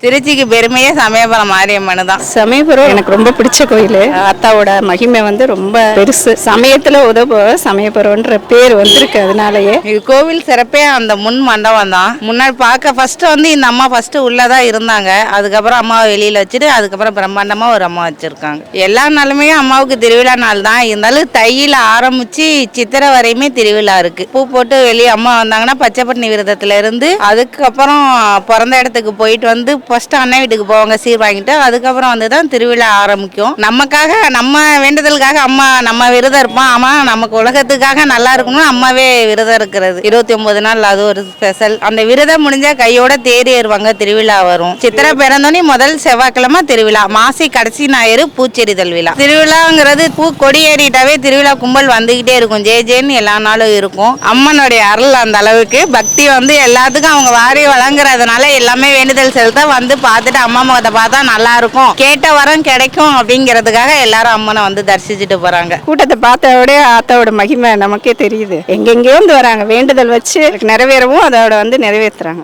திருச்சிக்கு பெருமையே சமயபுரம் மாரியம்மன் தான். சமயபுரம் எனக்கு ரொம்ப பிடிச்ச கோயில். அத்தாவோட மகிமை ரொம்ப பெருசு. சமயத்துல உதவ சமயபுரம்ன்ற பேர் வந்திருக்கு. அதனாலயே இது கோவில் சிறப்பே அந்த முன் மண்டபம் தான். முன்னாடி பார்க்க ஃபர்ஸ்ட் இந்த அம்மா ஃபர்ஸ்ட் உள்ளதான் இருந்தாங்க. அதுக்கப்புறம் அம்மாவை வெளியில வச்சுட்டு அதுக்கப்புறம் பிரம்மாண்டமா ஒரு அம்மா வச்சிருக்காங்க. எல்லா நாளுமே அம்மாவுக்கு திருவிழா நாள் தான். இருந்தாலும் தையில ஆரம்பிச்சு சித்திரை வரையுமே திருவிழா இருக்கு. பூ போட்டு வெளியே அம்மா வந்தாங்கன்னா பச்சைப்பட்டினி விரதத்துல இருந்து அதுக்கப்புறம் பிறந்த இடத்துக்கு போயிட்டு வந்து ஃபர்ஸ்ட் அண்ணன் வீட்டுக்கு போவாங்க சீர் வாங்கிட்டு. அதுக்கப்புறம் தான் திருவிழா ஆரம்பிக்கும். நமக்காக நம்ம வேண்டுதலுக்காக அம்மா நம்ம விரதம் இருப்போம். ஆமா நமக்கு உலகத்துக்காக நல்லா இருக்கணும் அம்மாவே விரதம் இருக்கிறது 29 நாள். அது ஒரு ஸ்பெஷல். அந்த விரதம் முடிஞ்சா கையோட தேர் ஏறுவாங்க. திருவிழா வரும். சித்திரை பிறந்தோனே முதல் செவ்வாய்க்கிழமை திருவிழா. மாசி கடைசி ஞாயிறு பூச்செறிதல் விழா. திருவிழாங்கிறது பூ கொடி ஏறிட்டாவே திருவிழா கும்பல் வந்துகிட்டே இருக்கும். ஜேன்னு எல்லா நாளும் இருக்கும். அம்மனுடைய அருள் அந்த அளவுக்கு பக்தி எல்லாத்துக்கும் அவங்க வாரி வழங்குறதுனால எல்லாமே வேண்டுதல் செலுத்த பார்த்துட்டு அம்மா முகத்தை பார்த்தா நல்லா இருக்கும், கேட்ட வரம் கிடைக்கும் அப்படிங்கிறதுக்காக எல்லாரும் அம்மனை தரிசிச்சுட்டு போறாங்க. கூட்டத்தை பார்த்தோட ஆத்தாவோட மகிமை நமக்கே தெரியுது. எங்கெங்கேயோ வராங்க வேண்டுதல் வச்சு நிறைவேறவும் அதோட நிறைவேற்றுறாங்க.